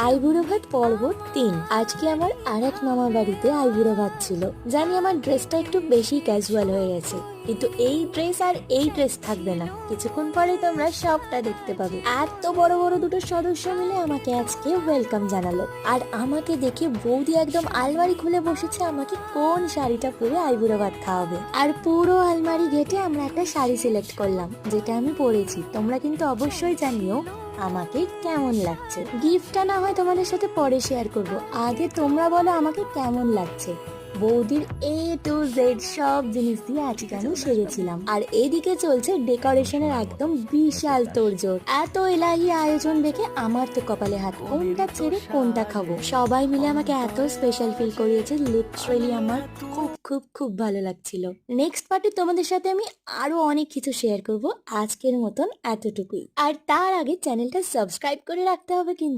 আইবুড়ো ভাত পর্ব 3। আজকে আমার আরেক মামার বাড়িতে আইবুড়ো ভাত ছিল। জানি আমার ড্রেসটা একটু বেশি ক্যাজুয়াল হয়ে গেছে, কিন্তু এই ড্রেস আর এই ড্রেস থাকবে না, কিছুক্ষণ পরে তোমরা সবটা দেখতে পাবে। এত বড় বড় দুটো সদস্য মিলে আমাকে আজকে ওয়েলকাম জানালো, আর আমাকে দেখে বৌদি একদম আলমারি খুলে বসেছে আমাকে কোন শাড়িটা পরে আইবুড়ো ভাত খাওয়াবে। আর পুরো আলমারি ঘেটে আমরা একটা শাড়ি সিলেক্ট করলাম, যেটা আমি পরেছি। তোমরা কিন্তু অবশ্যই জানিও আমাকে কেমন লাগছে। গিফটটা না হয় তোমাদের সাথে পরে শেয়ার করব, আগে তোমরা বলো আমাকে কেমন লাগছে। বৌদির A to Z সব জিনিস দিয়ে আজকে আমি সেজেছিলাম, আর এদিকে চলছে ডেকোরেশনের একদম বিশাল তোড়জোড়। এত এলাহি আয়োজন দেখে আমার তো কপালে হাত, কোনটা ছেড়ে কোনটা খাবো। সবাই মিলে আমাকে এত স্পেশাল ফিল করিয়েছে, লিটারালি আমার খুব খুব খুব ভালো লাগছিল। নেক্সট পার্টে তোমাদের সাথে আমি আরো অনেক কিছু শেয়ার করব। আজকের মতন এতটুকুই, আর তার আগে চ্যানেলটা সাবস্ক্রাইব করে রাখতে হবে কিন্তু।